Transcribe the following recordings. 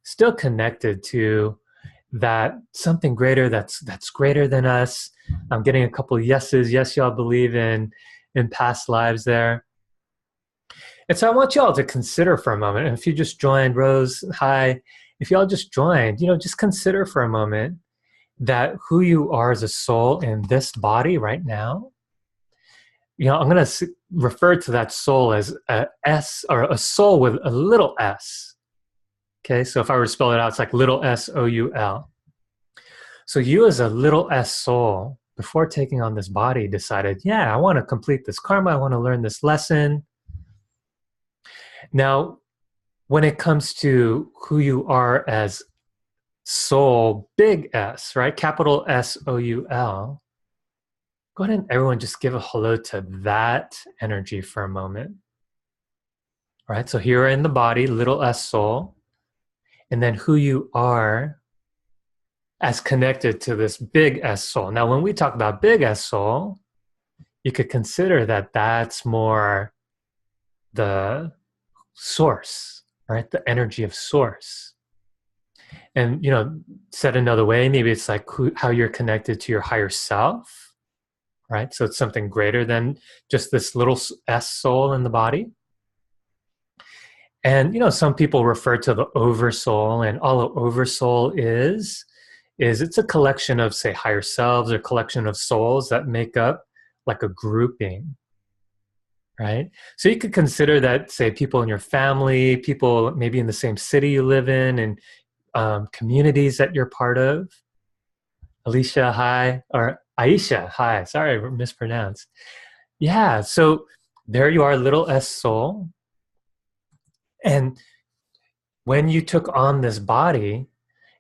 still connected to that something greater that's greater than us. I'm getting a couple of yeses. Yes, y'all believe in past lives there. And so I want y'all to consider for a moment, and if you just joined, Rose, hi, if y'all just joined, just consider for a moment that who you are as a soul in this body right now. I'm going to refer to that soul as a S, or a soul with a little s. Okay, so if I were to spell it out, it's like little S-O-U-L. So you as a little s soul, before taking on this body, decided, yeah, I want to complete this karma, I want to learn this lesson. Now, when it comes to who you are as soul, big S, right? Capital S-O-U-L. Go ahead and everyone just give a hello to that energy for a moment. All right, so here in the body, little s soul, and then who you are as connected to this big S soul. Now, when we talk about big S soul, you could consider that that's more the source, right? The energy of source. And, said another way, maybe it's like how you're connected to your higher self, right? So it's something greater than just this little S soul in the body. And, some people refer to the oversoul, and all the oversoul is it's a collection of, say, higher selves, or collection of souls that make up like a grouping, right? So you could consider that, say, people in your family, people maybe in the same city you live in, and communities that you're part of. Alicia, hi. Or Aisha, hi. Sorry, I mispronounced. Yeah, so there you are, little s soul. And when you took on this body,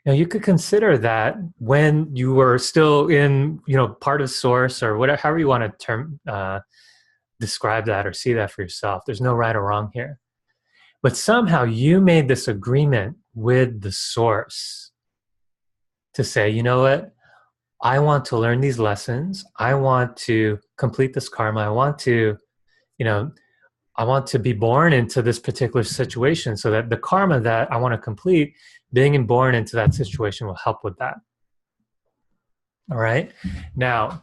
you could consider that when you were still in, part of source, or whatever, however you want to describe that or see that for yourself. There's no right or wrong here. But somehow you made this agreement with the source to say, you know what? I want to learn these lessons. I want to complete this karma. I want to be born into this particular situation, so that the karma that I want to complete, being born into that situation, will help with that. All right. Now,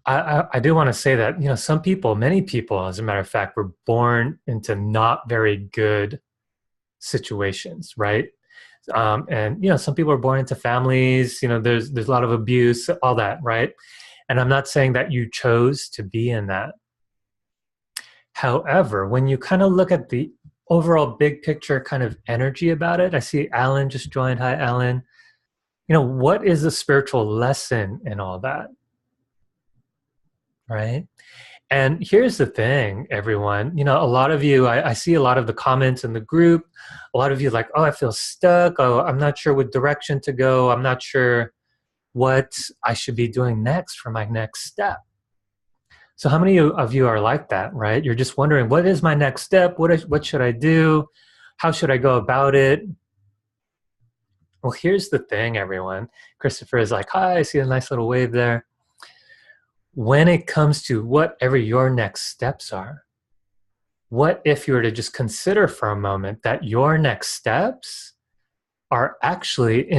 I do want to say that, some people, many people, as a matter of fact, were born into not very good situations, right? And, some people are born into families, there's a lot of abuse, all that, right? And I'm not saying that you chose to be in that. However, when you kind of look at the overall big picture kind of energy about it, I see Alan just joined. Hi, Alan. What is the spiritual lesson in all that? Right? And here's the thing, everyone. A lot of you, I see a lot of the comments in the group. A lot of you like, oh, I feel stuck. Oh, I'm not sure what direction to go. I'm not sure what I should be doing next for my next step. So how many of you are like that, right? You're just wondering, what is my next step? What should I do? How should I go about it? Well, here's the thing, everyone. Christopher is like, hi, I see a nice little wave there. When it comes to whatever your next steps are, what if you were to just consider for a moment that your next steps are actually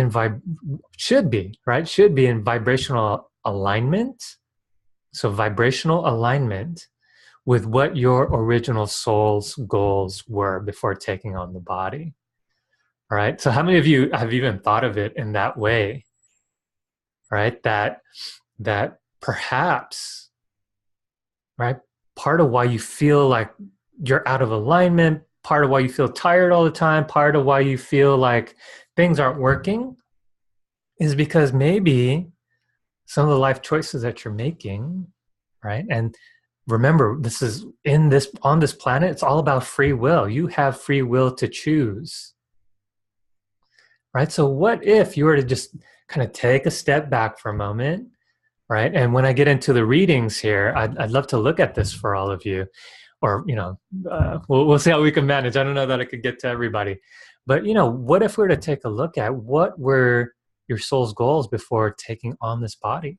should be in vibrational alignment. So vibrational alignment with what your original soul's goals were before taking on the body. All right. So how many of you have even thought of it in that way? Right? That perhaps, right, part of why you feel like you're out of alignment, part of why you feel tired all the time, part of why you feel like things aren't working, is because maybe some of the life choices that you're making, right? And remember, this is on this planet, it's all about free will. You have free will to choose, right? So what if you were to just kind of take a step back for a moment, right? And when I get into the readings here, I'd love to look at this for all of you, or, we'll see how we can manage. I don't know that I could get to everybody, but, what if we were to take a look at what were your soul's goals before taking on this body?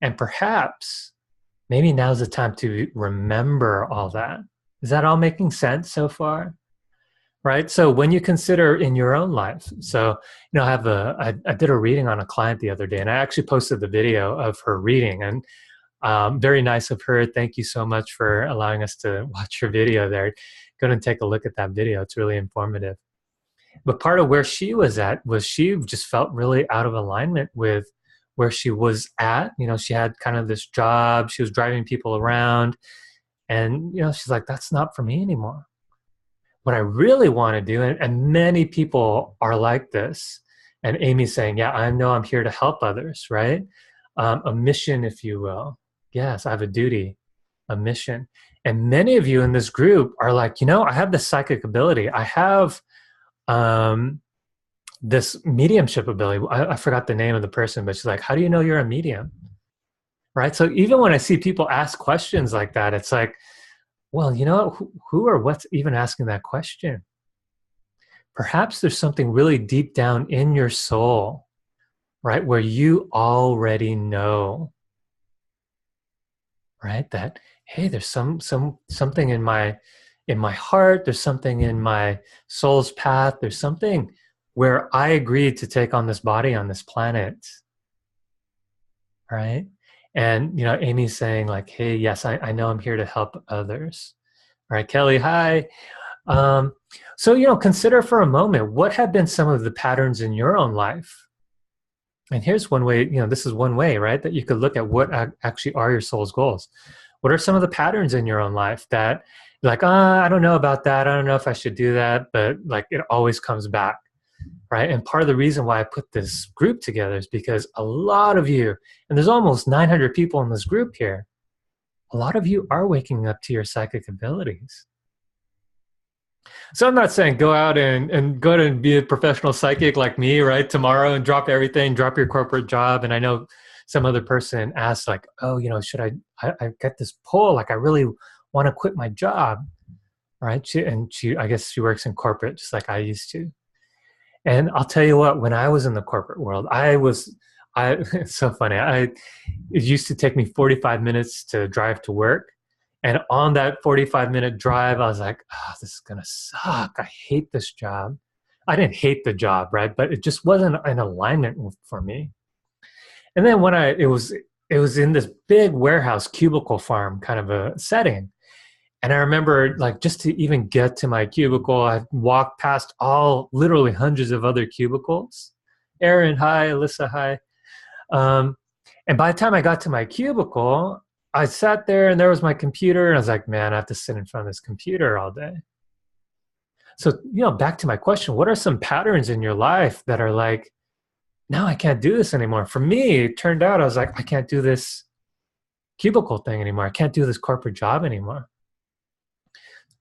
And perhaps maybe now's the time to remember all that. Is that all making sense so far? right? So when you consider in your own life, so I did a reading on a client the other day, and I actually posted the video of her reading, and very nice of her. Thank you so much for allowing us to watch your video there. Go and take a look at that video. It's really informative. But part of where she was at was she just felt really out of alignment with where she was at. She had kind of this job, she was driving people around, and she's like, that's not for me anymore. What I really want to do, and many people are like this, and Amy's saying, yeah, I know I'm here to help others, right? A mission, if you will. Yes, I have a duty, a mission. And many of you in this group are like, I have this psychic ability. I have this mediumship ability. I forgot the name of the person, but she's like, how do you know you're a medium? Right? So even when I see people ask questions like that, it's like, well, who or what's even asking that question? Perhaps there's something really deep down in your soul, right, where you already know, right, that, hey, there's something in my heart, there's something in my soul's path, there's something where I agreed to take on this body on this planet, right? And Amy's saying like, hey, yes, I know I'm here to help others. All right, Kelly, hi. So consider for a moment, what have been some of the patterns in your own life? And here's one way, this is one way, right, that you could look at what actually are your soul's goals. What are some of the patterns in your own life that like, I don't know about that, I don't know if I should do that, but like it always comes back, right? And part of the reason why I put this group together is because a lot of you, and there's almost 900 people in this group here, a lot of you are waking up to your psychic abilities. So I'm not saying go out and go and be a professional psychic like me, right, tomorrow, and drop everything, drop your corporate job. And I know some other person asked like, oh, should I get this pull, like I really want to quit my job, right? I guess she works in corporate just like I used to. And I'll tell you what, when I was in the corporate world, it's so funny. It used to take me 45 minutes to drive to work. And on that 45-minute drive, I was like, oh, this is going to suck. I hate this job. I didn't hate the job, right? But it just wasn't in alignment for me. And then when it was in this big warehouse cubicle farm kind of a setting. And I remember like just to even get to my cubicle, I walked past literally hundreds of other cubicles. Erin, hi. Alyssa, hi. And by the time I got to my cubicle, I sat there and there was my computer and I was like, man, I have to sit in front of this computer all day. So, back to my question, what are some patterns in your life that are like, no, I can't do this anymore? For me, it turned out I was like, I can't do this cubicle thing anymore. I can't do this corporate job anymore.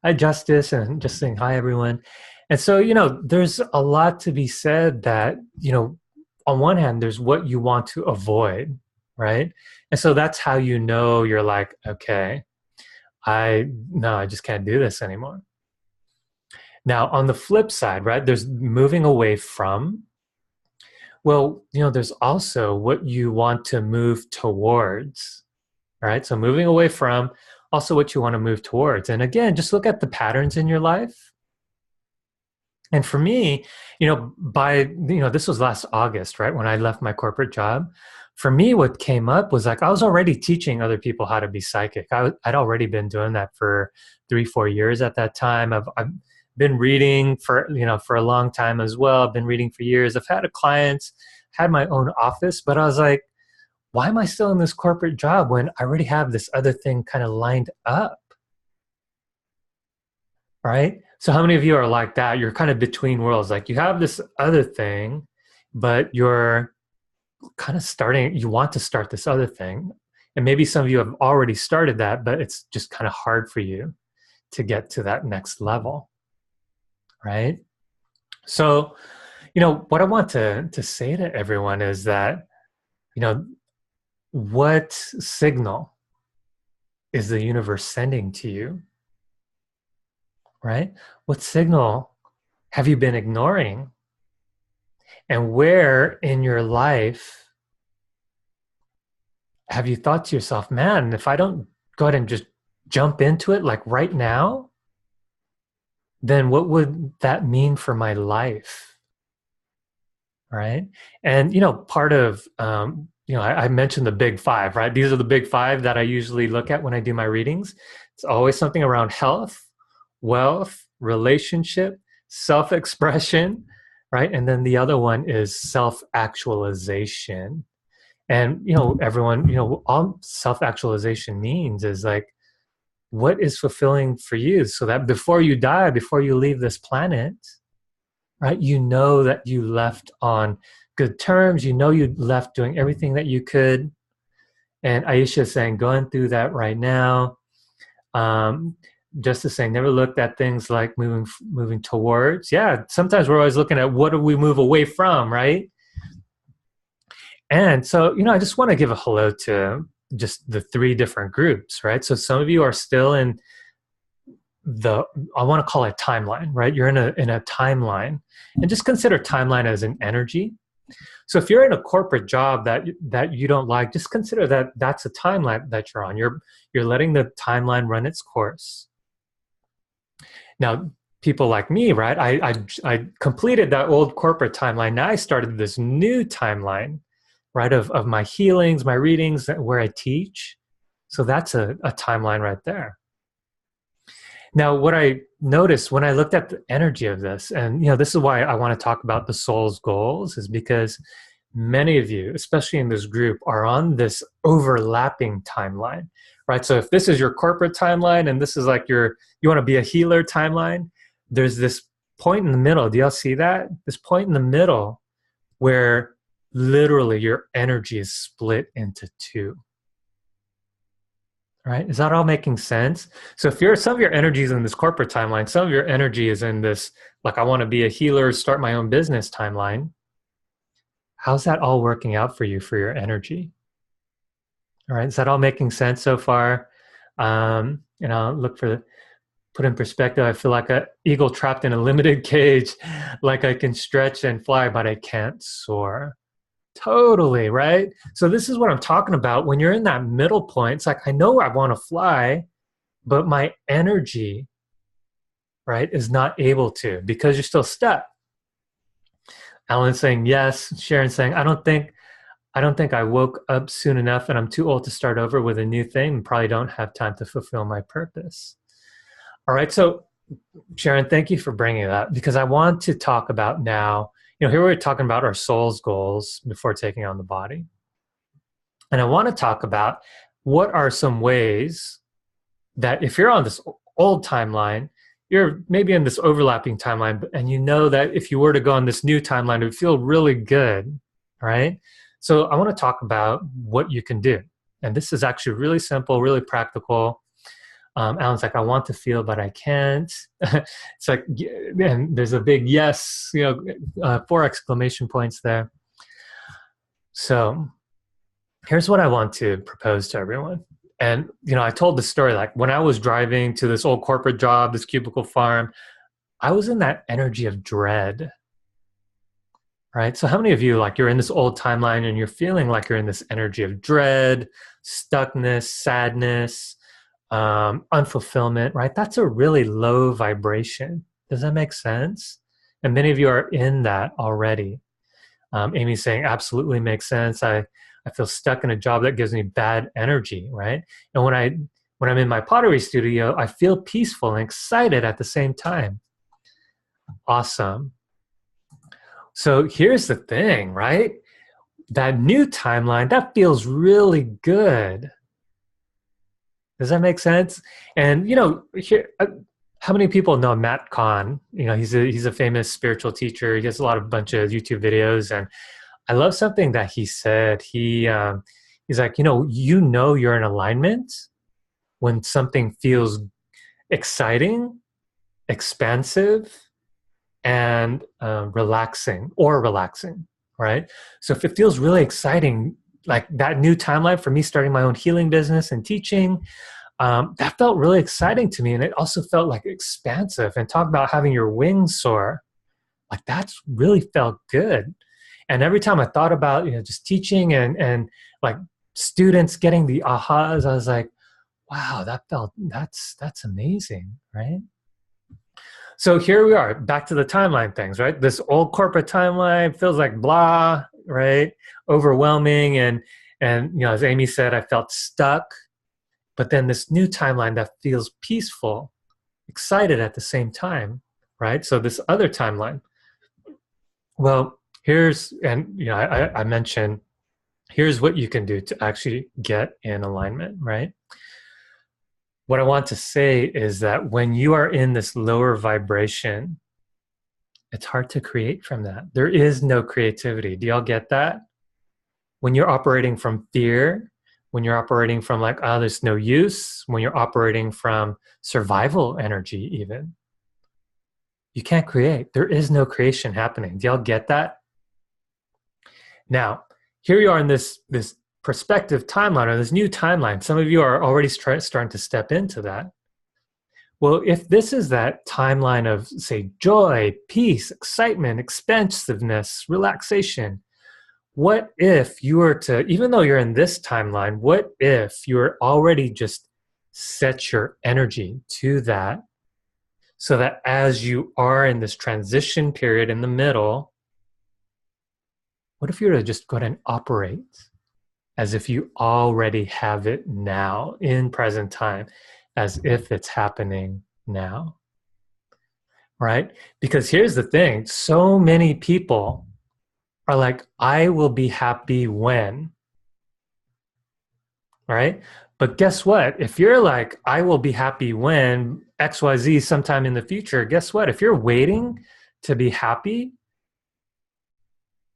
Hi, Justice, and just saying hi, everyone. And so, there's a lot to be said that, on one hand, there's what you want to avoid, right? And so that's how you're like, okay, I just can't do this anymore. Now, on the flip side, right, there's moving away from. Well, there's also what you want to move towards, right? So moving away from, also what you want to move towards. And again, just look at the patterns in your life. And for me, this was last August, right, when I left my corporate job. For me, what came up was like I was already teaching other people how to be psychic. I'd already been doing that for 3-4 years at that time. I've been reading for a long time as well. I've been reading for years. I've had clients, had my own office, but I was like, why am I still in this corporate job when I already have this other thing kind of lined up? Right? So how many of you are like that? You're kind of between worlds. Like you have this other thing, but you're kind of you want to start this other thing. And maybe some of you have already started that, but it's just kind of hard for you to get to that next level. Right? So, what I want to say to everyone is that, what signal is the universe sending to you? Right? What signal have you been ignoring? And where in your life have you thought to yourself, man, if I don't go ahead and just jump into it like right now, then what would that mean for my life? Right. And, part of, I mentioned the big five, right? These are the big five that I usually look at when I do my readings. It's always something around health, wealth, relationship, self-expression, right? And then the other one is self-actualization. And, everyone, all self-actualization means is like, what is fulfilling for you so that before you die, before you leave this planet, right, that you left on good terms, you left doing everything that you could. And Aisha is saying, going through that right now. Just to say, never looked at things like moving towards. Yeah, sometimes we're always looking at what do we move away from, right? And so, I just want to give a hello to just the three different groups, right? So some of you are still in I want to call it timeline, right? You're in a timeline, and just consider timeline as an energy. So if you're in a corporate job that you don't like, just consider that that's a timeline that you're on. You're letting the timeline run its course. Now, people like me, right? I completed that old corporate timeline. Now I started this new timeline, right? Of my healings, my readings, where I teach. So that's a timeline right there. Now, what I noticed when I looked at the energy of this, and this is why I want to talk about the soul's goals, is because many of you, especially in this group, are on this overlapping timeline, right? So if this is your corporate timeline and this is like you want to be a healer timeline, there's this point in the middle. Do y'all see that? This point in the middle where literally your energy is split into two. Right? Is that all making sense? So if some of your energy is in this corporate timeline, some of your energy is in this, like, I want to be a healer, start my own business timeline. How's that all working out for you, for your energy? All right. Is that all making sense so far? Put in perspective, I feel like an eagle trapped in a limited cage, like I can stretch and fly, but I can't soar. Totally, right? So this is what I'm talking about. When you're in that middle point, it's like, I know I want to fly, but my energy, right, is not able to, because you're still stuck. Alan's saying yes. Sharon's saying, I don't think I woke up soon enough, and I'm too old to start over with a new thing and probably don't have time to fulfill my purpose. All right. So Sharon, thank you for bringing that, because I want to talk about now, here we're talking about our soul's goals before taking on the body. And I want to talk about what are some ways that if you're on this old timeline, you're maybe in this overlapping timeline, and that if you were to go on this new timeline, it would feel really good, right? So I want to talk about what you can do. And this is actually really simple, really practical. Alan's like, I want to feel, but I can't. It's like, and there's a big yes, 4 exclamation points there. So here's what I want to propose to everyone. And, I told the story, like when I was driving to this old corporate job, this cubicle farm, I was in that energy of dread, right? So how many of you, like, you're in this old timeline and you're feeling like you're in this energy of dread, stuckness, sadness, unfulfillment, right? That's a really low vibration. Does that make sense? And many of you are in that already. Amy's saying absolutely makes sense. I feel stuck in a job that gives me bad energy, right? And when I'm in my pottery studio, I feel peaceful and excited at the same time. Awesome. So here's the thing, right? That new timeline, that feels really good. Does that make sense? And here, how many people know Matt Kahn? He's a famous spiritual teacher. He has a bunch of YouTube videos, and I love something that he said. He's like, you're in alignment when something feels exciting, expansive, and relaxing, right? So if it feels really exciting, like that new timeline for me starting my own healing business and teaching, that felt really exciting to me. And it also felt like expansive. And talk about having your wings soar. Like that's really felt good. And every time I thought about, just teaching and like students getting the ahas, I was like, wow, that's amazing, right? So here we are, back to the timeline things, right? This old corporate timeline feels like blah, right? Overwhelming, and as Amy said, I felt stuck. But then this new timeline that feels peaceful, excited at the same time, right? So this other timeline. Well, I mentioned, here's what you can do to actually get in alignment, right? What I want to say is that when you are in this lower vibration, it's hard to create from that. There is no creativity. Do y'all get that? When you're operating from fear, when you're operating from like, oh, there's no use, when you're operating from survival energy, even, you can't create. There is no creation happening. Do y'all get that? Now, here you are in this perspective timeline, or this new timeline. Some of you are already starting to step into that. Well, if this is that timeline of, say, joy, peace, excitement, expansiveness, relaxation, what if you were to, even though you're in this timeline, what if you were already just set your energy to that, so that as you are in this transition period in the middle, what if you were to just go ahead and operate as if you already have it now, in present time, as if it's happening now, right? Because here's the thing, so many people are like, I will be happy when, right? But guess what? If you're like, I will be happy when XYZ sometime in the future, guess what? If you're waiting to be happy,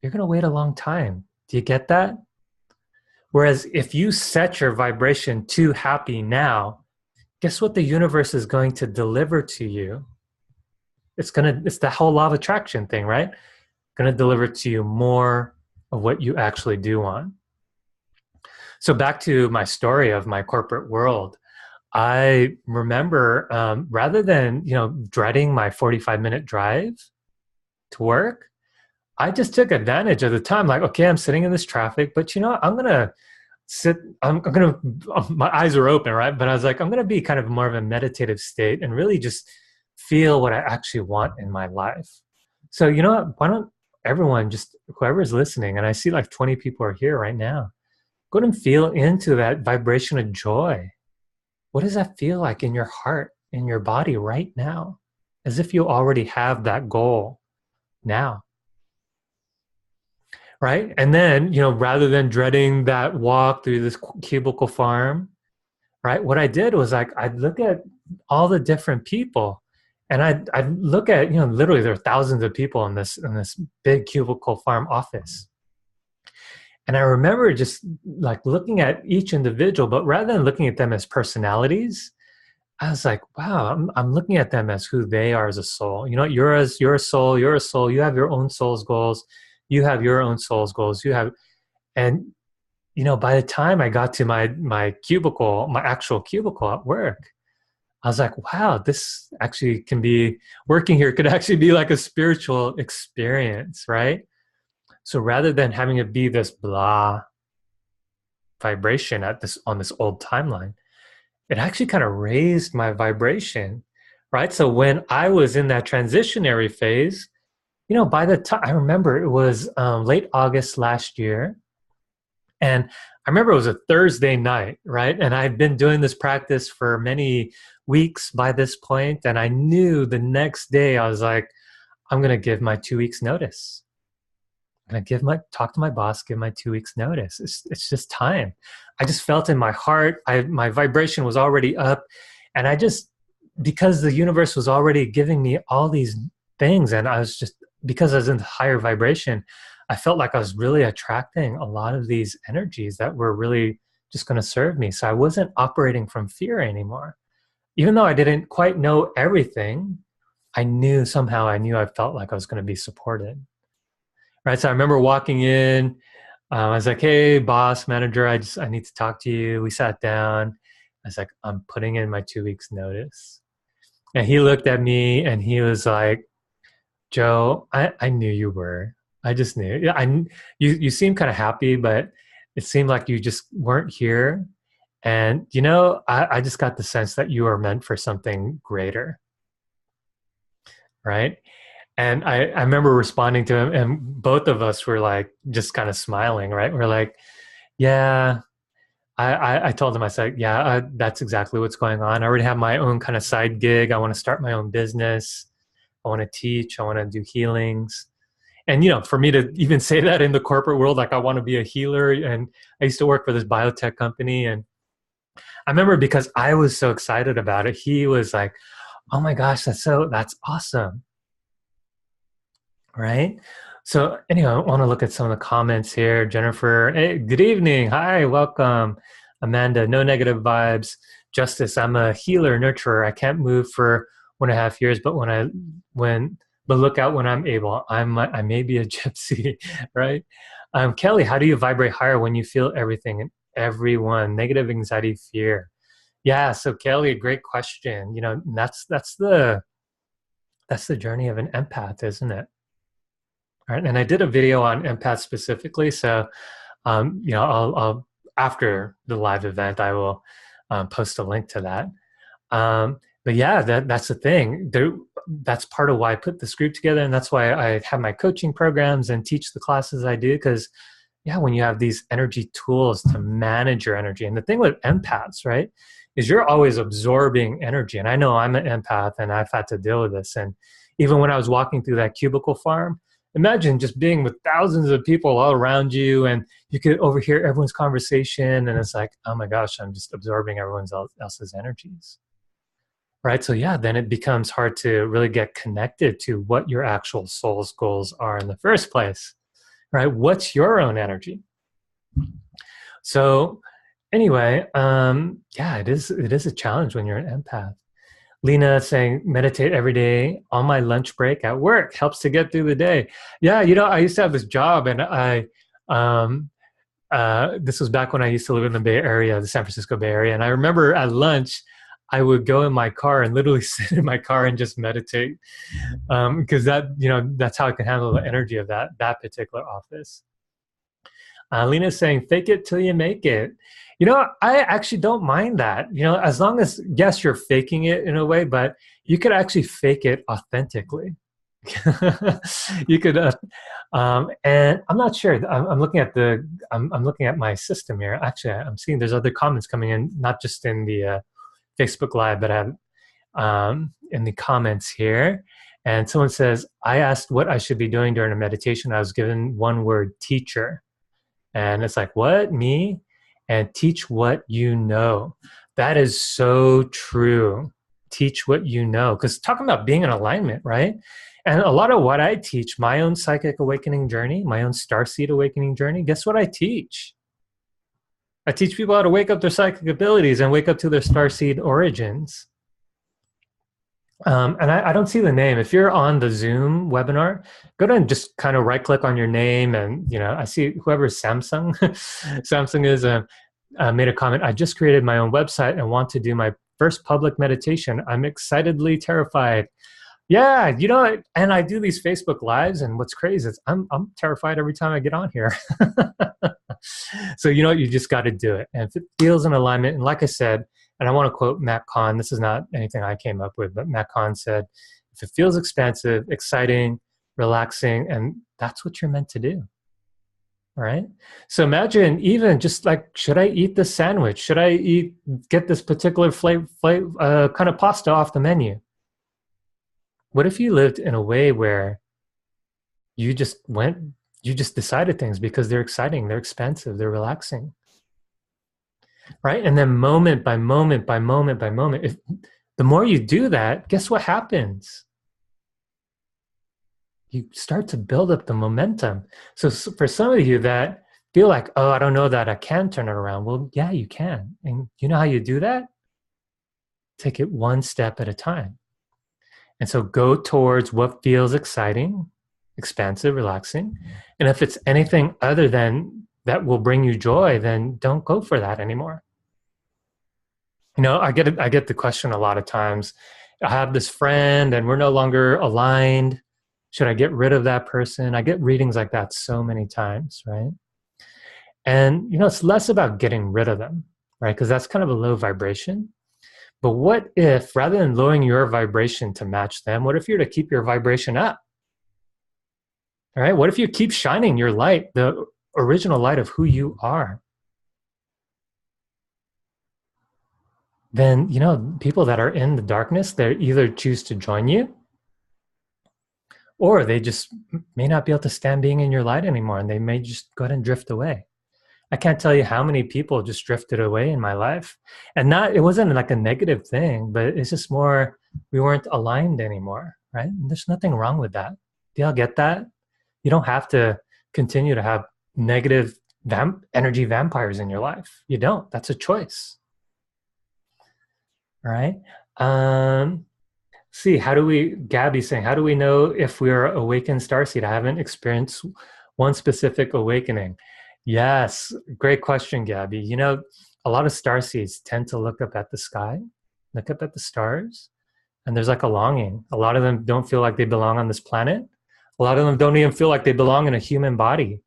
you're going to wait a long time. Do you get that? Whereas if you set your vibration to happy now, guess what the universe is going to deliver to you? It's the whole law of attraction thing, right? Going to deliver to you more of what you actually do want. So back to my story of my corporate world, I remember rather than dreading my 45-minute drive to work, I just took advantage of the time. Like, okay, I'm sitting in this traffic, but I'm gonna sit. My eyes are open, right? But I was like, I'm gonna be kind of more of a meditative state and really just feel what I actually want in my life. So what? Why don't everyone, just whoever's listening, and I see like 20 people are here right now, go ahead and feel into that vibration of joy. What does that feel like in your heart, in your body right now? As if you already have that goal now. Right? And then, rather than dreading that walk through this cubicle farm, right? What I did was I'd look at all the different people, and I'd look at, literally there are thousands of people in this big cubicle farm office. And I remember just like looking at each individual, but rather than looking at them as personalities, I was like, wow, I'm looking at them as who they are as a soul. You're a soul, you have your own soul's goals. You have your own soul's goals. And by the time I got to my cubicle, my actual cubicle at work, I was like, wow, this actually can be, working here could actually be like a spiritual experience, right? So rather than having it be this blah vibration on this old timeline, it actually kind of raised my vibration, right? So when I was in that transitionary phase, by the time, I remember it was late August last year. And I remember it was a Thursday night, right? And I'd been doing this practice for many weeks by this point. And I knew the next day I was like, I'm going to give my 2 weeks notice. I'm going to talk to my boss, give my 2 weeks notice. It's just time. I just felt in my heart, my vibration was already up. And because the universe was already giving me all these things, and because I was in the higher vibration, I felt like I was really attracting a lot of these energies that were really just going to serve me. So I wasn't operating from fear anymore. Even though I didn't quite know everything, I felt like I was going to be supported. Right. So I remember walking in, I was like, hey, boss, manager, I need to talk to you. We sat down. I was like, I'm putting in my 2 weeks notice. And he looked at me and he was like, Joe, I knew you were. I just knew. Yeah, you seem kind of happy, but it seemed like you just weren't here. And I just got the sense that you are meant for something greater. right? And I remember responding to him, and both of us were like just kind of smiling, right? We're like, yeah. I told him, I said, yeah, that's exactly what's going on. I already have my own kind of side gig. I want to start my own business. I want to teach. I want to do healings. And, for me to even say that in the corporate world, like I want to be a healer. And I used to work for this biotech company. And I remember because I was so excited about it, he was like, oh my gosh, that's awesome. Right? So anyway, I want to look at some of the comments here. Jennifer, hey, good evening. Hi, welcome. Amanda, no negative vibes. Justice, I'm a healer, nurturer. I can't move for 1.5 years, but but look out when I'm able. I may be a gypsy, right? Kelly, how do you vibrate higher when you feel everything and everyone? Negative anxiety, fear. Yeah. So Kelly, a great question. That's the journey of an empath, isn't it? Right. And I did a video on empaths specifically. So, I'll after the live event, I will post a link to that. But yeah, that's the thing. That's part of why I put this group together, and that's why I have my coaching programs and teach the classes I do. Because yeah, when you have these energy tools to manage your energy, and the thing with empaths, right, is you're always absorbing energy. And I know I'm an empath, and I've had to deal with this. And even when I was walking through that cubicle farm, imagine just being with thousands of people all around you, and you could overhear everyone's conversation, and it's like, oh my gosh, I'm just absorbing everyone else's energies, right? So yeah, then it becomes hard to really get connected to what your actual soul's goals are in the first place, right? What's your own energy? So anyway, yeah, it is a challenge when you're an empath. Lena saying, meditate every day on my lunch break at work helps to get through the day. Yeah, I used to have this job, and this was back when I used to live in the Bay Area, the San Francisco Bay Area. And I remember at lunch, I would go in my car and literally sit in my car and just meditate, because that's how I can handle the energy of that particular office. Lena's saying, fake it till you make it. I actually don't mind that, as long as, yes, you're faking it in a way, but you could actually fake it authentically. You could, and I'm not sure. I'm looking at I'm looking at my system here. Actually, I'm seeing there's other comments coming in, not just in the Facebook Live, but I have in the comments here. And someone says, I asked what I should be doing during a meditation. I was given one word, teacher. And it's like, what? Me? And teach what you know. That is so true. Teach what you know. Because talking about being in alignment, right? And a lot of what I teach, my own psychic awakening journey, my own starseed awakening journey, guess what I teach? I teach people how to wake up their psychic abilities and wake up to their starseed origins. And I don't see the name. If you're on the Zoom webinar, go ahead and just kind of right click on your name. And, I see whoever Samsung, Samsung is made a comment. I just created my own website and want to do my first public meditation. I'm excitedly terrified. Yeah, and I do these Facebook Lives, and what's crazy is I'm terrified every time I get on here. So you just got to do it. And if it feels in alignment, and like I said, and I want to quote Matt Kahn, this is not anything I came up with, but Matt Kahn said, if it feels expansive, exciting, relaxing, and that's what you're meant to do. All right. So imagine even just like, should I eat this sandwich? Should I get this particular kind of pasta off the menu? What if you lived in a way where you just decided things because they're exciting, they're expansive, they're relaxing? Right? And then moment by moment by moment by moment, the more you do that, guess what happens? You start to build up the momentum. So for some of you that feel like, oh, I don't know that I can turn it around. Well, yeah, you can. And you know how you do that? Take it one step at a time. And so go towards what feels exciting, expansive, relaxing. And if it's anything other than that will bring you joy, then don't go for that anymore. I get the question a lot of times. I have this friend and we're no longer aligned. Should I get rid of that person? I get readings like that so many times, right? And, it's less about getting rid of them, right? Because that's kind of a low vibration. But what if, rather than lowering your vibration to match them, what if you're to keep your vibration up? All right. What if you keep shining your light, the original light of who you are? Then, people that are in the darkness, they either choose to join you, or they just may not be able to stand being in your light anymore, and they may just go ahead and drift away. I can't tell you how many people just drifted away in my life. And it wasn't like a negative thing, but it's just more, we weren't aligned anymore, right? And there's nothing wrong with that. Do y'all get that? You don't have to continue to have negative energy vampires in your life. You don't. That's a choice. All right. Gabby's saying, how do we know if we're awakened starseed? I haven't experienced one specific awakening. Yes, great question, Gabby. A lot of starseeds tend to look up at the sky, look up at the stars, and there's like a longing. A lot of them don't feel like they belong on this planet. A lot of them don't even feel like they belong in a human body,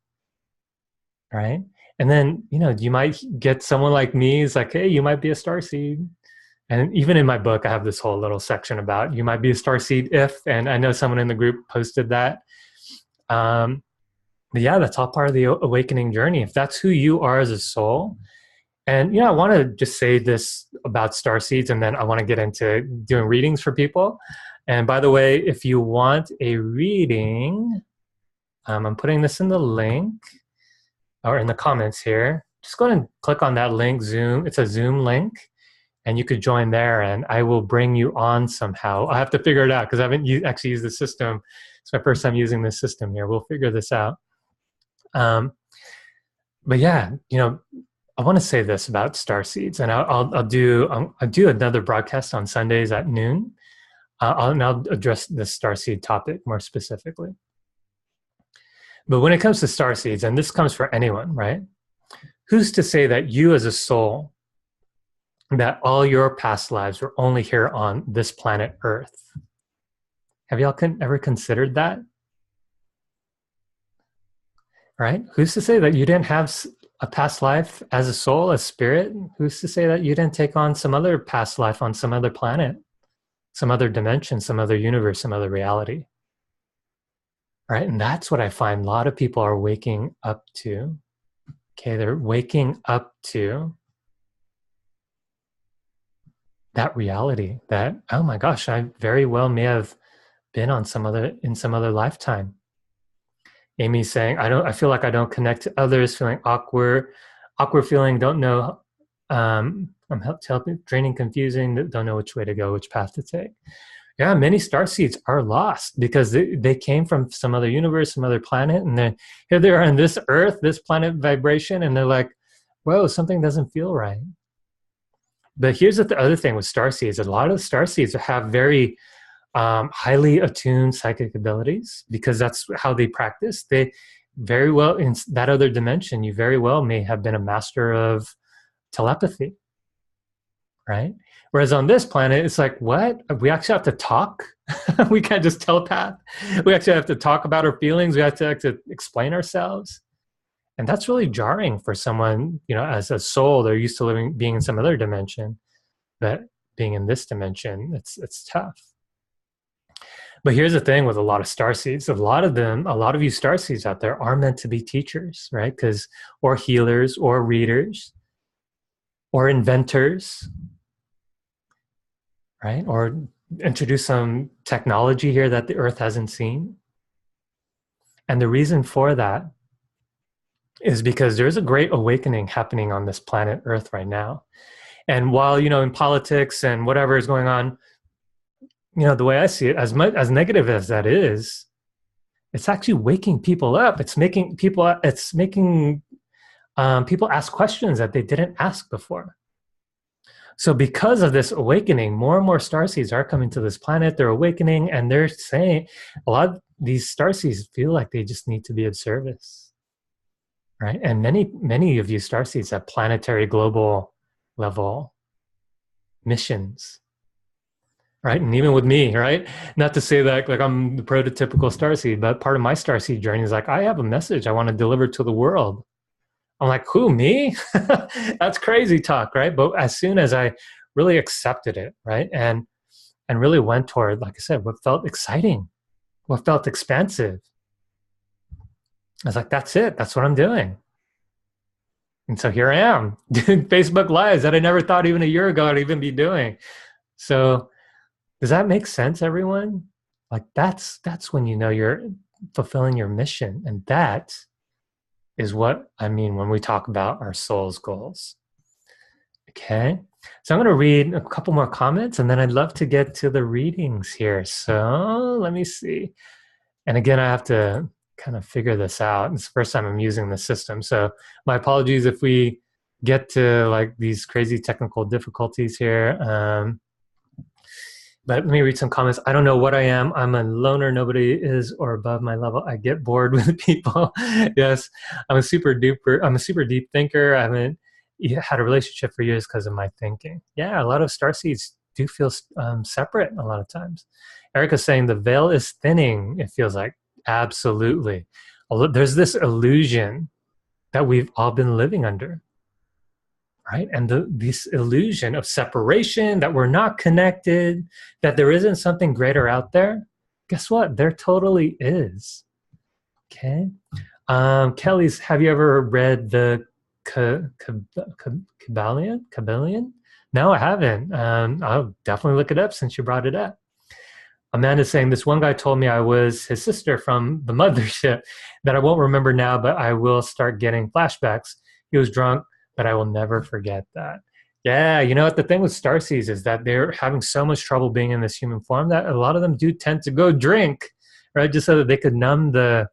right? And then, you might get someone like me who's like, hey, you might be a starseed. And even in my book, I have this whole little section about you might be a starseed if, and I know someone in the group posted that. But yeah, that's all part of the awakening journey. If that's who you are as a soul. And, I want to just say this about starseeds, and then I want to get into doing readings for people. And by the way, if you want a reading, I'm putting this in the link or in the comments here. Just go ahead and click on that link, Zoom. It's a Zoom link, and you could join there, and I will bring you on somehow. I have to figure it out because I haven't actually used the system. It's my first time using this system here. We'll figure this out. But yeah, I want to say this about starseeds, and I'll do another broadcast on Sundays at noon. I'll address the starseed topic more specifically. But when it comes to starseeds, and this comes for anyone, right? Who's to say that you as a soul, that all your past lives were only here on this planet Earth? Have y'all ever considered that? Right? Who's to say that you didn't have a past life as a soul, a spirit? Who's to say that you didn't take on some other past life on some other planet, some other dimension, some other universe, some other reality? Right? And that's what I find a lot of people are waking up to. Okay, they're waking up to that reality that, oh my gosh, I very well may have been in some other lifetime. Amy's saying, I feel like I don't connect to others, feeling awkward feeling, don't know, I'm helping, draining, confusing, don't know which way to go, which path to take. Yeah, many starseeds are lost because they came from some other universe, some other planet, and then here they are on this Earth, this planet vibration, and they're like, whoa, something doesn't feel right. But here's the other thing with starseeds. A lot of starseeds have very highly attuned psychic abilities because that's how they practice. They very well, in that other dimension, you very well may have been a master of telepathy, right? Whereas on this planet, it's like, what? We actually have to talk? We can't just telepath. We actually have to talk about our feelings. We have to explain ourselves. And that's really jarring for someone, as a soul, they're used to being in some other dimension, but being in this dimension, it's tough. But here's the thing with a lot of starseeds, a lot of you starseeds out there are meant to be teachers, right? Or healers, or readers, or inventors, right? Or introduce some technology here that the Earth hasn't seen. And the reason for that is because there's a great awakening happening on this planet Earth right now. And while, in politics and whatever is going on, the way I see it, as negative as that is, it's actually waking people up. It's making people ask questions that they didn't ask before. So because of this awakening, more and more starseeds are coming to this planet. They're awakening, and they're saying a lot of these starseeds feel like they just need to be of service, right? And many of you starseeds have planetary, global level missions, right? And even with me, right? Not to say that like I'm the prototypical starseed, but part of my starseed journey is like, I have a message I want to deliver to the world. I'm like, who, me? That's crazy talk, right? But as soon as I really accepted it, right? And really went toward, like I said, what felt exciting, what felt expansive. I was like, that's it. That's what I'm doing. And so here I am doing Facebook Lives that I never thought even a year ago I'd even be doing. So does that make sense, everyone? Like that's when you know you're fulfilling your mission. And that is what I mean when we talk about our soul's goals. Okay. So I'm going to read a couple more comments and then I'd love to get to the readings here. So let me see. And again, I have to kind of figure this out. It's the first time I'm using the system. So my apologies if we get to like these crazy technical difficulties here. But let me read some comments. I don't know what I am. I'm a loner. Nobody is or above my level. I get bored with people. Yes, I'm a super deep thinker. I haven't had a relationship for years because of my thinking. Yeah, a lot of starseeds do feel separate a lot of times. Erica's saying the veil is thinning, it feels like. Absolutely. There's this illusion that we've all been living under, right? And this illusion of separation, that we're not connected, that there isn't something greater out there. Guess what? There totally is. Okay. Kelly's, have you ever read the Kabbalion? No, I haven't. I'll definitely look it up since you brought it up. Amanda's saying, this one guy told me I was his sister from the mothership, that I won't remember now, but I will start getting flashbacks. He was drunk, but I will never forget that. Yeah, you know what? The thing with Starseeds is that they're having so much trouble being in this human form that a lot of them do tend to go drink, right? Just so that they could numb the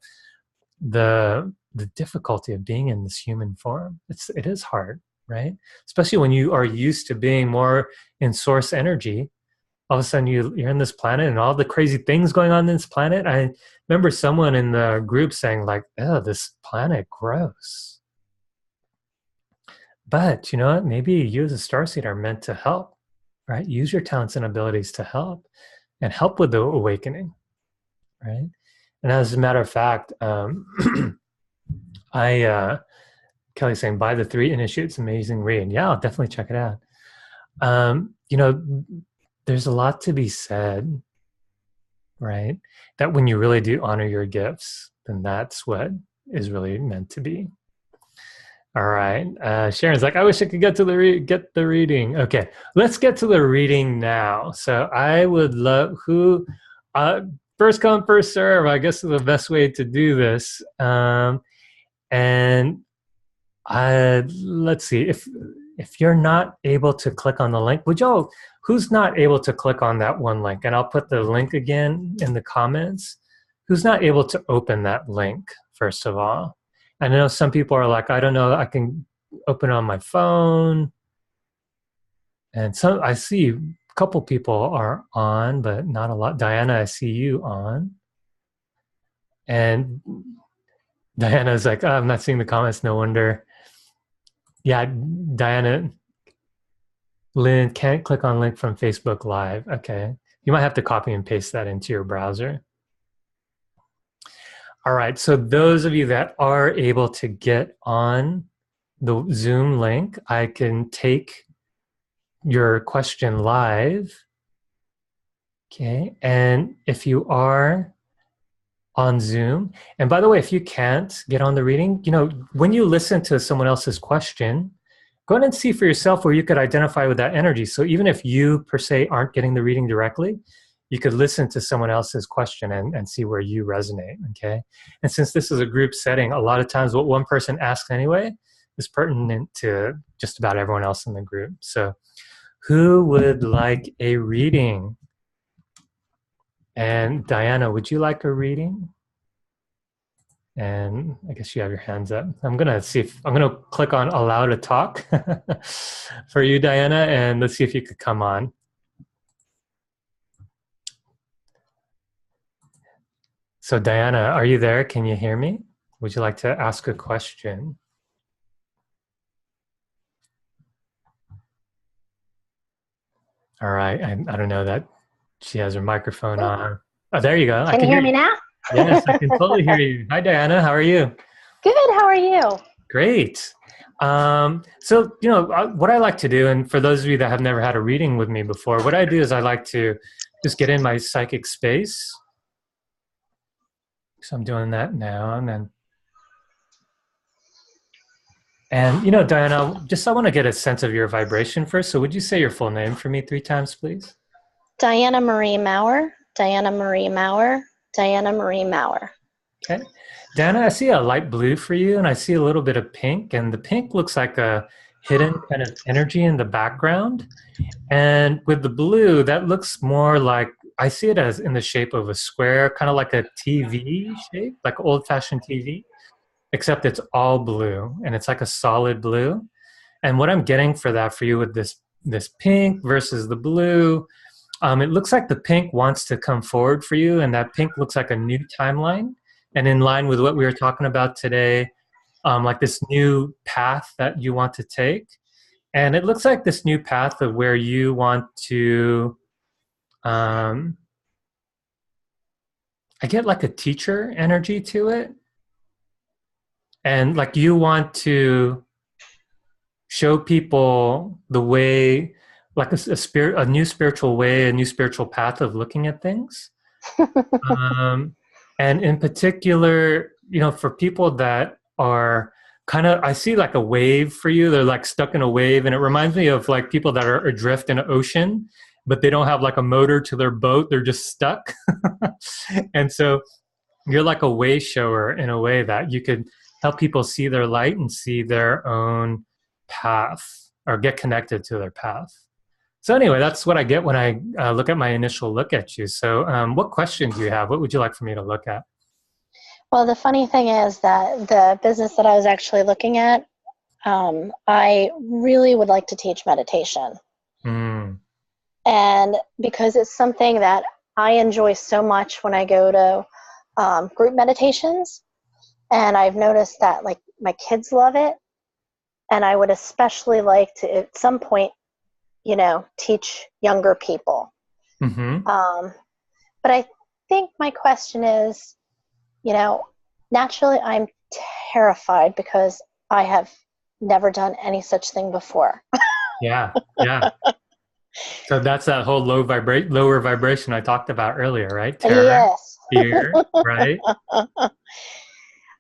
difficulty of being in this human form. It is hard, right? Especially when you are used to being more in source energy. All of a sudden you're in this planet and all the crazy things going on in this planet. I remember someone in the group saying like, oh, this planet, gross. But you know what? Maybe you as a starseed are meant to help, right? Use your talents and abilities to help and help with the awakening, right? And as a matter of fact, Kelly's saying, buy the 3 Initiates, amazing read. Yeah, I'll definitely check it out. You know, there's a lot to be said, right? That when you really do honor your gifts, then that's what is really meant to be. All right. Sharon's like, I wish I could get to get the reading. Okay, let's get to the reading now. So I would love first come, first serve, I guess is the best way to do this. And let's see, if you're not able to click on the link, who's not able to click on that one link? And I'll put the link again in the comments. Who's not able to open that link, first of all? I know some people are like, I don't know, I can open it on my phone. And I see a couple people are on, but not a lot. Diana, I see you on. And Diana's like, oh, I'm not seeing the comments, no wonder. Yeah, Diana, Lynn, can't click on link from Facebook Live. Okay. You might have to copy and paste that into your browser. All right. So those of you that are able to get on the Zoom link, I can take your question live. Okay. And if you are on Zoom, and by the way, if you can't get on the reading, you know, when you listen to someone else's question, go ahead and see for yourself where you could identify with that energy. So even if you per se aren't getting the reading directly, you could listen to someone else's question and see where you resonate, okay? And since this is a group setting, a lot of times what one person asks anyway is pertinent to just about everyone else in the group. So who would like a reading? And Diana, would you like a reading? And I guess you have your hands up. I'm gonna click on allow to talk for you, Diana, and let's see if you could come on. So Diana, are you there? Can you hear me? Would you like to ask a question? All right, I don't know that she has her microphone on. Oh, there you go. Can you hear me now? Yes, I can totally hear you. Hi, Diana. How are you? Good. How are you? Great. So, what I like to do, and for those of you that have never had a reading with me before, what I do is I like to just get in my psychic space. So I'm doing that now, and Diana, just I want to get a sense of your vibration first. So would you say your full name for me 3 times, please? Diana Marie Maurer, Diana Marie Maurer, Diana Marie Maurer. Okay. Diana, I see a light blue for you, and I see a little bit of pink, and the pink looks like a hidden kind of energy in the background. And with the blue, that looks more like I see it as in the shape of a square, kind of like a TV shape, like old-fashioned TV, except it's all blue and it's like a solid blue. And what I'm getting for that for you with this pink versus the blue, it looks like the pink wants to come forward for you, and that pink looks like a new timeline. And in line with what we were talking about today, like this new path that you want to take. And it looks like this new path of where you want to, I get like a teacher energy to it. And like you want to show people the way, like a new spiritual way, a new spiritual path of looking at things. And in particular, for people that are kind of, I see like a wave for you. They're like stuck in a wave. And it reminds me of like people that are adrift in an ocean, but they don't have like a motor to their boat. They're just stuck. And so you're like a way shower in a way that you could help people see their light and see their own path or get connected to their path. So anyway, that's what I get when I look at my initial look at you. So what questions do you have? What would you like for me to look at? Well, the funny thing is that the business that I was actually looking at, I really would like to teach meditation. And because it's something that I enjoy so much when I go to group meditations, and I've noticed that like my kids love it, and I would especially like to at some point, teach younger people. But I think my question is, naturally I'm terrified because I have never done any such thing before. Yeah. So that's that whole lower vibration I talked about earlier, right? Terror, yes. Fear, right?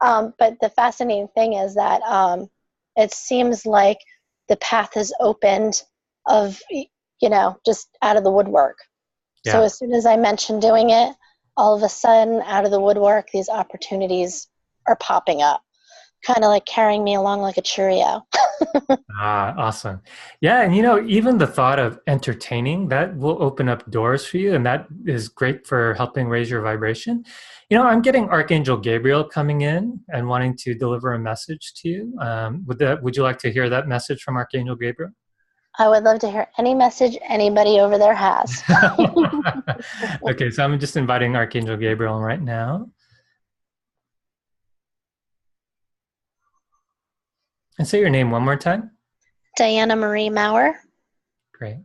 But the fascinating thing is that it seems like the path is opened of, just out of the woodwork. Yeah. So as soon as I mentioned doing it, all of a sudden, out of the woodwork, these opportunities are popping up, kind of like carrying me along like a Cheerio. Awesome. Yeah, and even the thought of entertaining, that will open up doors for you, and that is great for helping raise your vibration. I'm getting Archangel Gabriel coming in and wanting to deliver a message to you. Would you like to hear that message from Archangel Gabriel? I would love to hear any message anybody over there has. Okay, so I'm just inviting Archangel Gabriel right now. And say your name one more time. Diana Marie Maurer. Great.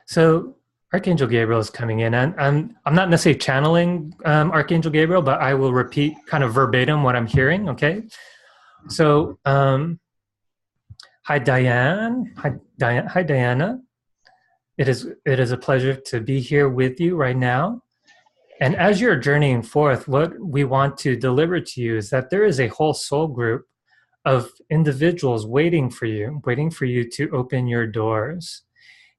So Archangel Gabriel is coming in, and I'm not necessarily channeling Archangel Gabriel, but I will repeat kind of verbatim what I'm hearing, okay? So, hi, Diane. Hi, Diana. It is a pleasure to be here with you right now. And as you're journeying forth, what we want to deliver to you is that there is a whole soul group of individuals waiting for you to open your doors.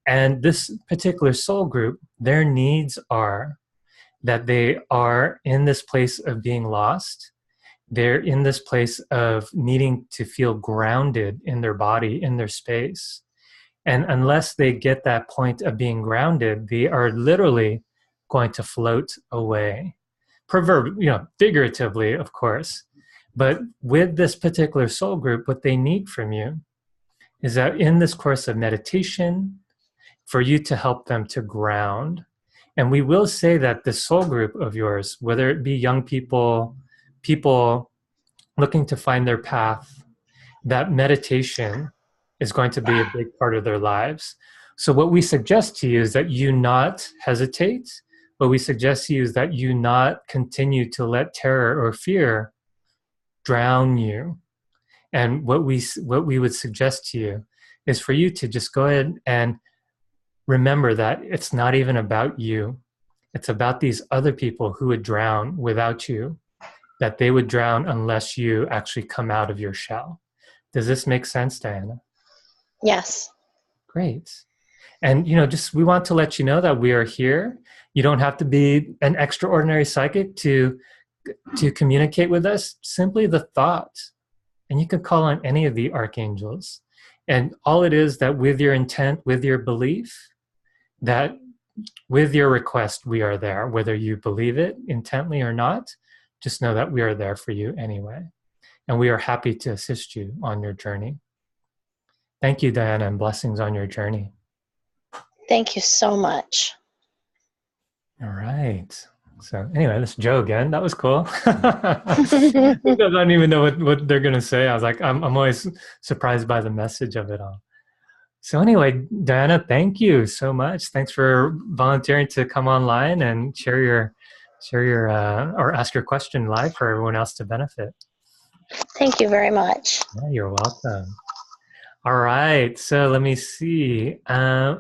And this particular soul group, their needs are that they are in this place of being lost. They're in this place of needing to feel grounded in their body, in their space. And unless they get that point of being grounded, they are literally going to float away. Figuratively, of course. But with this particular soul group, what they need from you is that in this course of meditation, for you to help them to ground. And we will say that the soul group of yours, whether it be young people, people looking to find their path, that meditation is going to be a big part of their lives. So what we suggest to you is that you not hesitate, what we suggest to you is that you not continue to let terror or fear drown you. And what we would suggest to you is for you to just go ahead and remember that it's not even about you. It's about these other people who would drown without you, that they would drown unless you actually come out of your shell. Does this make sense, Diana? Yes. Great. And, just we want to let you know that we are here. You don't have to be an extraordinary psychic to communicate with us. Simply the thought. And you can call on any of the archangels. And all it is that with your intent, with your belief, that with your request, we are there. Whether you believe it intently or not, just know that we are there for you anyway. And we are happy to assist you on your journey. Thank you, Diana, and blessings on your journey. Thank you so much. All right. So anyway, this is Joe again. That was cool. I don't even know what they're going to say. I was like, I'm always surprised by the message of it all. So anyway, Diana, thank you so much. Thanks for volunteering to come online and share your or ask your question live for everyone else to benefit. Thank you very much. Yeah, you're welcome. All right. So let me see. I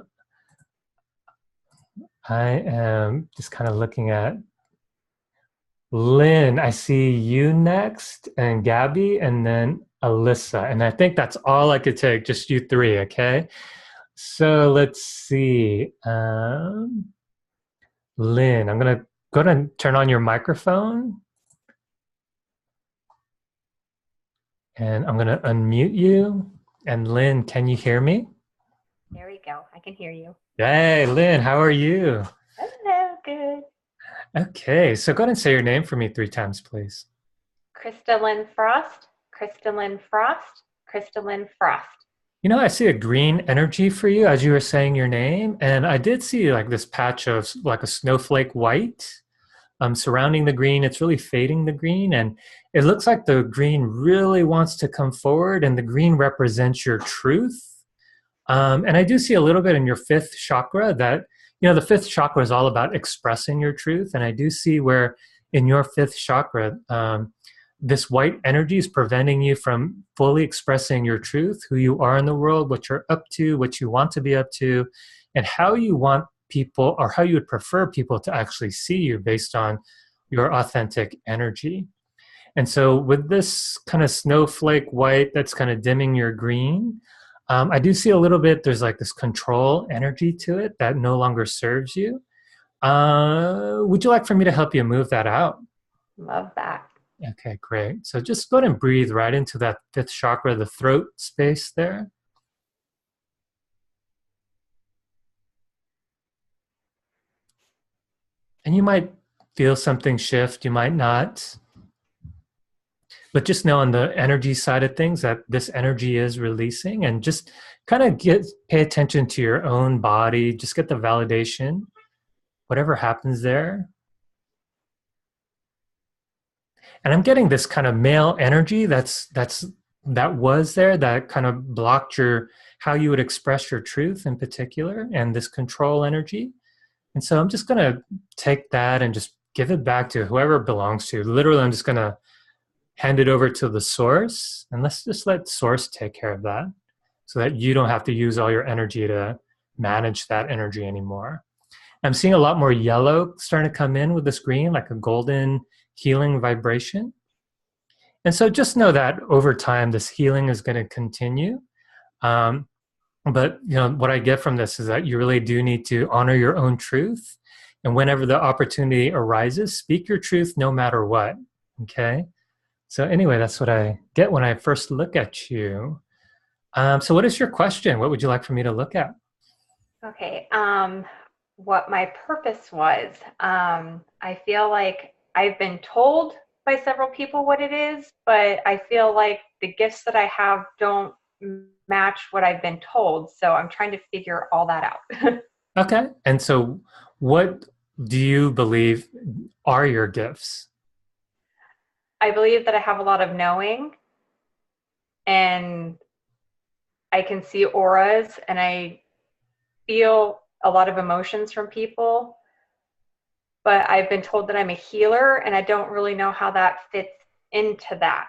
am just kind of looking at Lynn. I see you next, and Gabby, and then Alyssa. And I think that's all I could take, just you three, okay? So let's see. Lynn, I'm going to go ahead and turn on your microphone. And I'm going to unmute you. And Lynn, can you hear me? There we go. I can hear you. Hey, Lynn, how are you? Hello, good. Okay, so go ahead and say your name for me 3 times, please. Crystalline Frost, Crystalline Frost, Crystalline Frost. I see a green energy for you as you were saying your name. And I did see like this patch of like a snowflake white surrounding the green. It's really fading the green. And it looks like the green really wants to come forward, and the green represents your truth. And I do see a little bit in your 5th chakra that, the 5th chakra is all about expressing your truth. And I do see where in your 5th chakra, this white energy is preventing you from fully expressing your truth, who you are in the world, what you're up to, what you want to be up to, and how you want people, or how you would prefer people to actually see you based on your authentic energy. And so with this kind of snowflake white that's kind of dimming your green, I do see a little bit, there's like this control energy to it that no longer serves you. Would you like for me to help you move that out? Love that. Okay, great. So just go ahead and breathe right into that 5th chakra, the throat space there. And you might feel something shift, you might not. But just know on the energy side of things that this energy is releasing, and just kind of pay attention to your own body, just get the validation, whatever happens there. And I'm getting this kind of male energy that was there, that kind of blocked how you would express your truth in particular, and this control energy. And so I'm just going to take that and just give it back to whoever it belongs to. Literally, I'm just going to hand it over to the source, and let's just let source take care of that so that you don't have to use all your energy to manage that energy anymore. I'm seeing a lot more yellow starting to come in with this green, like a golden healing vibration. And so just know that over time, this healing is going to continue. But what I get from this is that you really do need to honor your own truth. And whenever the opportunity arises, speak your truth no matter what. Okay? So anyway, that's what I get when I first look at you. So what is your question? What would you like for me to look at? Okay. What my purpose was. I feel like I've been told by several people what it is, but I feel like the gifts that I have don't match what I've been told. So I'm trying to figure all that out. Okay. And so what do you believe are your gifts? I believe that I have a lot of knowing, and I can see auras, and I feel a lot of emotions from people. but I've been told that I'm a healer, and I don't really know how that fits into that.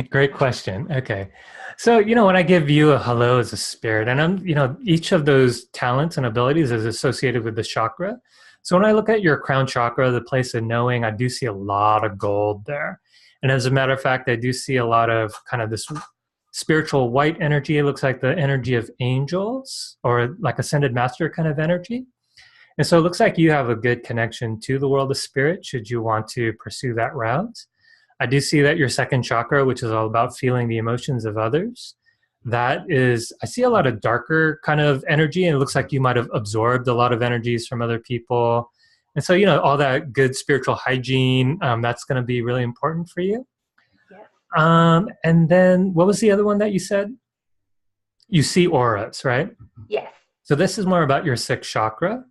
Great question. Okay. So, when I give you a hello as a spirit, and each of those talents and abilities is associated with the chakra. So when I look at your crown chakra, the place of knowing, I do see a lot of gold there. And as a matter of fact, I do see a lot of kind of this spiritual white energy. It looks like the energy of angels or like ascended master kind of energy. And so it looks like you have a good connection to the world of spirit should you want to pursue that route. I do see that your second chakra, which is all about feeling the emotions of others, that is, I see a lot of darker kind of energy, and it looks like you might have absorbed a lot of energies from other people. And so, all that good spiritual hygiene, that's going to be really important for you. Yes. And then what was the other one that you said? You see auras, right? Yes. So this is more about your sixth chakra.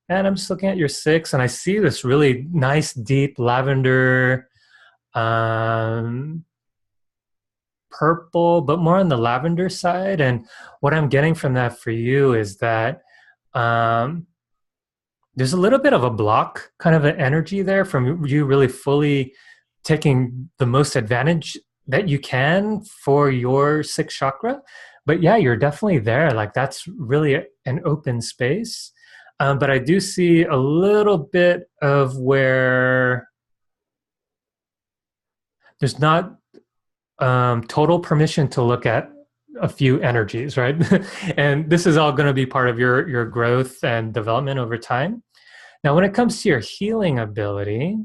And I'm just looking at your sixth, and I see this really nice, deep lavender, purple, but more on the lavender side. And what I'm getting from that for you is that there's a little bit of a block kind of an energy there from you really fully taking the most advantage that you can for your sixth chakra. But yeah, you're definitely there. Like that's really an open space. But I do see a little bit of where there's not total permission to look at a few energies, right? And this is all going to be part of your growth and development over time. Now, when it comes to your healing ability,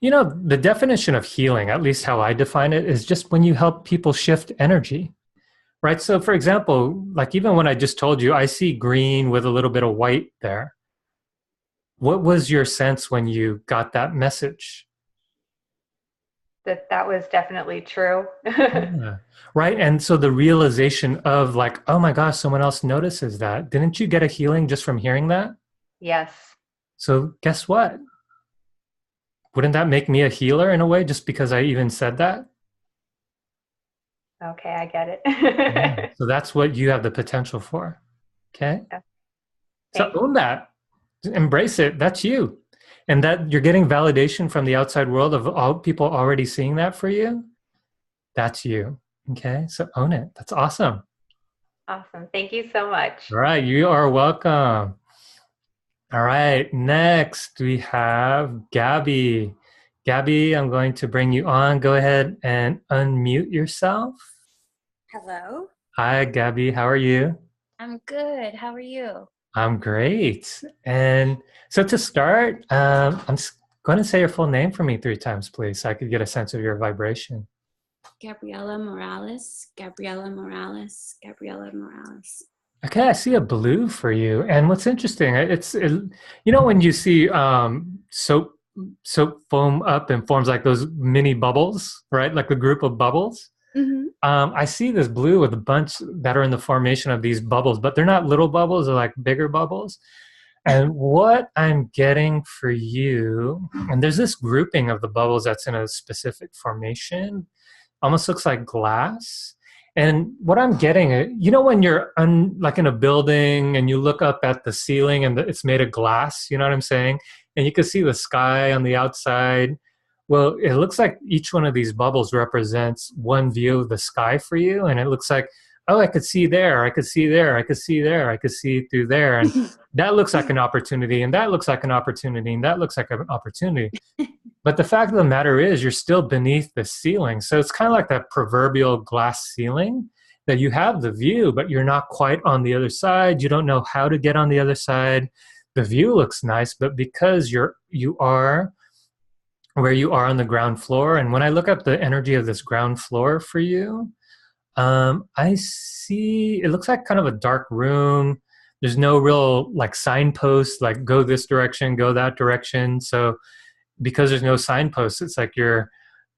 the definition of healing, at least how I define it, is just when you help people shift energy, right? So for example, like even when I just told you, I see green with a little bit of white there. What was your sense when you got that message? That was definitely true. Yeah. Right. And so the realization of like, oh my gosh, someone else notices that. Didn't you get a healing just from hearing that? Yes. So guess what? Wouldn't that make me a healer in a way just because I even said that? Okay, I get it. Yeah. So that's what you have the potential for. Okay. Yeah. So own that. Embrace it. That's you. And that you're getting validation from the outside world of all people already seeing that for you. That's you. Okay. So own it. That's awesome. Awesome. Thank you so much. All right. You are welcome. All right. Next, we have Gabby. Gabby, I'm going to bring you on. Go ahead and unmute yourself. Hello. Hi, Gabby. How are you? I'm good. How are you? I'm great. And so to start, I'm going to say your full name for me 3 times, please, so I could get a sense of your vibration. Gabriela Morales. Gabriela Morales. Gabriela Morales. Okay, I see a blue for you. And what's interesting, when you see soap foam up and forms like those mini bubbles, right? Like a group of bubbles. Mm-hmm. I see this blue with a bunch that are in the formation of these bubbles, but they're not little bubbles, they're like bigger bubbles. And what I'm getting for you, and there's this grouping of the bubbles that's in a specific formation, almost looks like glass. And what I'm getting, when you're like in a building and you look up at the ceiling and it's made of glass, you know what I'm saying? And you can see the sky on the outside. Well, it looks like each one of these bubbles represents one view of the sky for you. And it looks like, oh, I could see there, I could see there, I could see there, I could see through there. And that looks like an opportunity, and that looks like an opportunity, and that looks like an opportunity. But the fact of the matter is you're still beneath the ceiling. So it's kind of like that proverbial glass ceiling that you have the view, but you're not quite on the other side. You don't know how to get on the other side. The view looks nice, but because you are where you are on the ground floor, and when I look at the energy of this ground floor for you, I see it looks like kind of a dark room. There's no real like signposts like go this direction, go that direction. So because there's no signposts, it's like you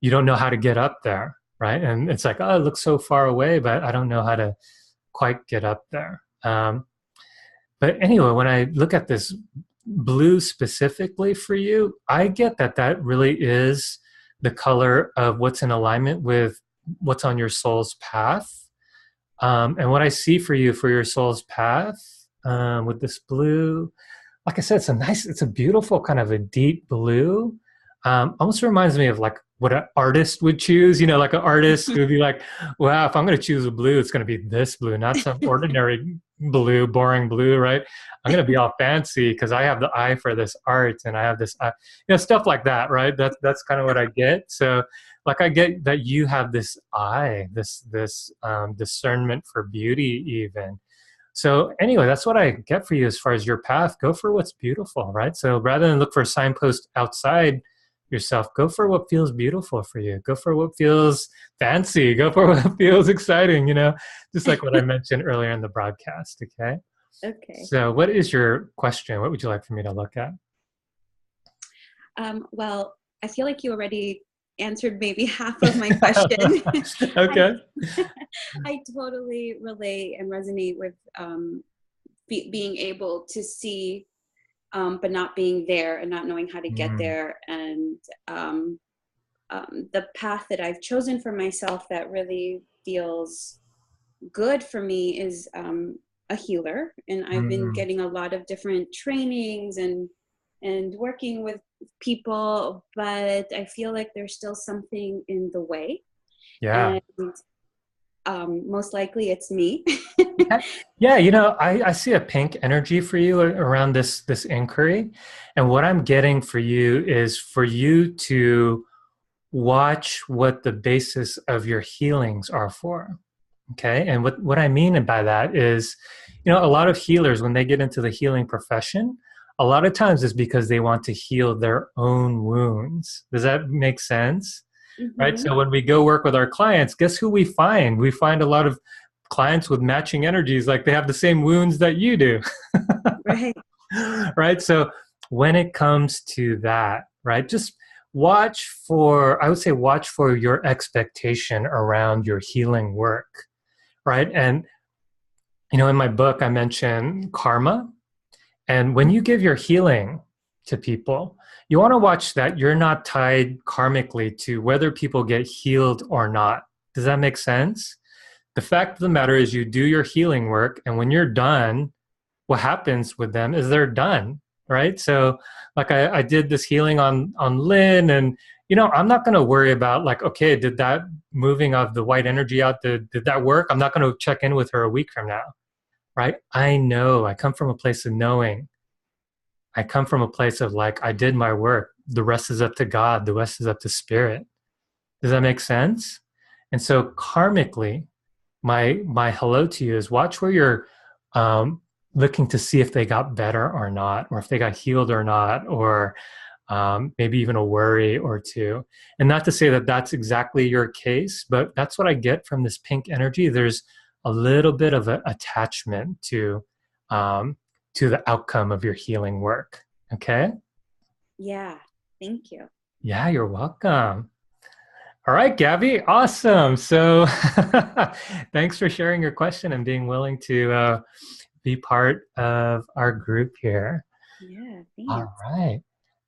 don't know how to get up there, right? And it's like, oh, it looks so far away, but I don't know how to quite get up there. But anyway, when I look at this blue specifically for you, I get that really is the color of what's in alignment with what's on your soul's path. And what I see for you for your soul's path with this blue, like I said, it's a beautiful kind of a deep blue. Almost reminds me of like what an artist would choose, like an artist who would be like, wow, if I'm going to choose a blue, it's going to be this blue, not some ordinary blue, boring blue, right? I'm going to be all fancy because I have the eye for this art and I have this, stuff like that, right? That's kind of what I get. So like I get that you have this eye, this discernment for beauty even. So anyway, that's what I get for you as far as your path. Go for what's beautiful, right? So rather than look for a signpost outside yourself, go for what feels beautiful for you. Go for what feels fancy. Go for what feels exciting, just like what I mentioned earlier in the broadcast, okay? Okay. So what is your question? What would you like for me to look at? Well, I feel like you already answered maybe half of my question. Okay. I totally relate and resonate with being able to see, but not being there and not knowing how to get there. And the path that I've chosen for myself that really feels good for me is a healer. And I've been getting a lot of different trainings and working with people, but I feel like there's still something in the way. Yeah. And most likely it's me. Yeah, I see a pink energy for you around this inquiry. And what I'm getting for you is for you to watch what the basis of your healings are for. Okay. And what I mean by that is, a lot of healers, when they get into the healing profession, a lot of times it's because they want to heal their own wounds. Does that make sense? Mm-hmm. Right. So when we go work with our clients, guess who we find? We find a lot of clients with matching energies, like they have the same wounds that you do. Right. Right. So when it comes to that, right, just watch for your expectation around your healing work. Right. And, in my book, I mention karma. And when you give your healing to people, you want to watch that you're not tied karmically to whether people get healed or not. Does that make sense? The fact of the matter is you do your healing work, and when you're done, what happens with them is they're done, right? So like I did this healing on Lynn, and I'm not going to worry about like, okay, did that moving of the white energy out, did that work? I'm not going to check in with her a week from now. Right? I know. I come from a place of knowing. I come from a place of like, I did my work. The rest is up to God. The rest is up to spirit. Does that make sense? And so karmically, my hello to you is watch where you're looking to see if they got better or not, or if they got healed or not, or maybe even a worry or two. And not to say that that's exactly your case, but that's what I get from this pink energy. There's a little bit of an attachment to the outcome of your healing work. Okay? Yeah. Thank you. Yeah, you're welcome. All right, Gabby. Awesome. So thanks for sharing your question and being willing to be part of our group here. Yeah, thanks. All right.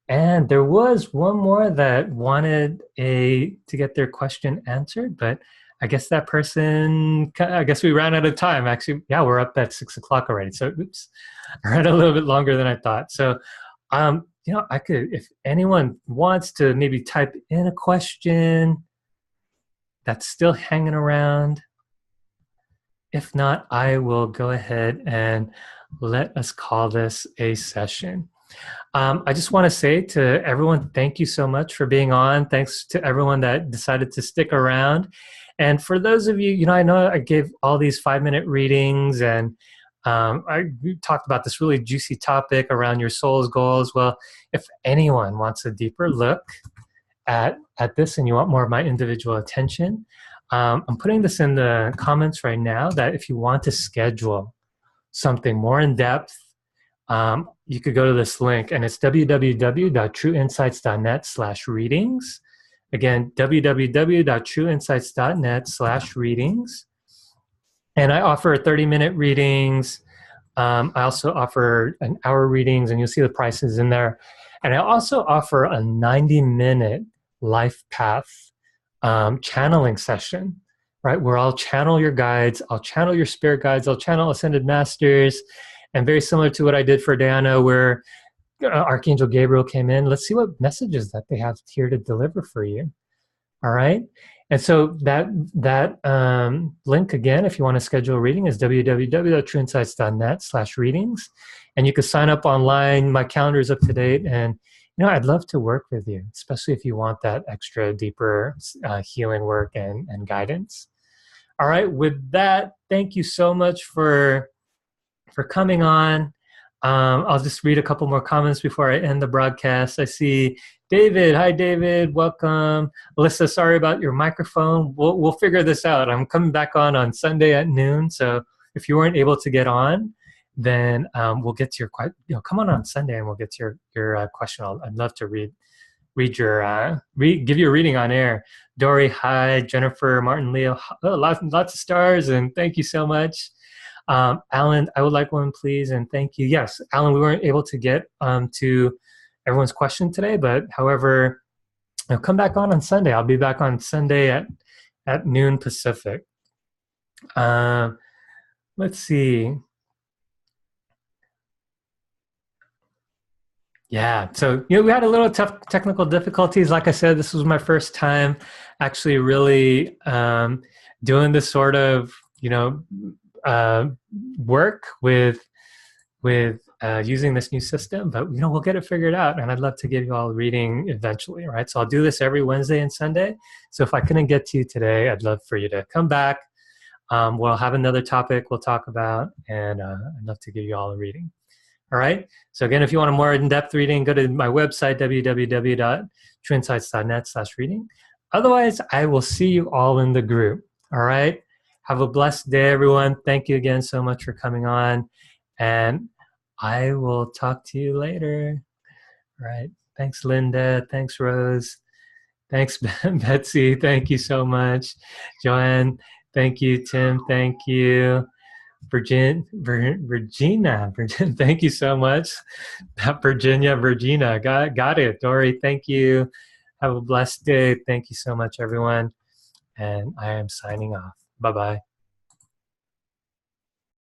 And there was one more that wanted to get their question answered, but I guess we ran out of time. Actually, yeah, we're up at 6 o'clock already. So, oops, I ran a little bit longer than I thought. So, I could, if anyone wants to maybe type in a question that's still hanging around. If not, I will go ahead and let us call this a session. I just want to say to everyone, thank you so much for being on. Thanks to everyone that decided to stick around. And for those of you, I know I gave all these 5-minute readings, and we talked about this really juicy topic around your soul's goals. Well, if anyone wants a deeper look at this and you want more of my individual attention, I'm putting this in the comments right now that if you want to schedule something more in depth, you could go to this link, and it's www.trueinsights.net/readings. Again, www.trueinsights.net/readings. And I offer 30-minute readings. I also offer an hour readings, and you'll see the prices in there. And I also offer a 90-minute life path channeling session right? Where I'll channel your guides, I'll channel your spirit guides, I'll channel ascended masters, and very similar to what I did for Diana, where Archangel Gabriel came in. Let's see what messages that they have here to deliver for you. All right. And so that link again, if you want to schedule a reading, is www.trueinsights.net/readings. And you can sign up online. My calendar is up to date. And, I'd love to work with you, especially if you want that extra deeper healing work and guidance. All right. With that, thank you so much for coming on. I'll just read a couple more comments before I end the broadcast. I see David. Hi, David. Welcome. Alyssa, sorry about your microphone. We'll figure this out. I'm coming back on Sunday at noon. So if you weren't able to get on, then we'll get to your question. Come on Sunday and we'll get to your question. I'd love to read your give you a reading on air. Dory, hi. Jennifer, Martin, Leo, lots of stars, and thank you so much. Alan, I would like one, please, and thank you. Yes, Alan, we weren't able to get to everyone's question today, but however, come back on Sunday. I'll be back on Sunday at noon Pacific. Let's see. Yeah, so we had a little tough technical difficulties. Like I said, this was my first time actually really doing this sort of work with using this new system, but we'll get it figured out, and I'd love to give you all a reading eventually. Right, so I'll do this every Wednesday and Sunday. So if I couldn't get to you today, I'd love for you to come back. We'll have another topic we'll talk about, and I'd love to give you all a reading. All right. So again, if you want a more in-depth reading, go to my website, www.trueinsights.net/reading. Otherwise, I will see you all in the group. All right. Have a blessed day, everyone. Thank you again so much for coming on. And I will talk to you later. All right. Thanks, Linda. Thanks, Rose. Thanks, Betsy. Thank you so much. Joanne, thank you. Tim, thank you. Regina, thank you so much. Virginia, got it. Dory, thank you. Have a blessed day. Thank you so much, everyone. And I am signing off. Bye-bye.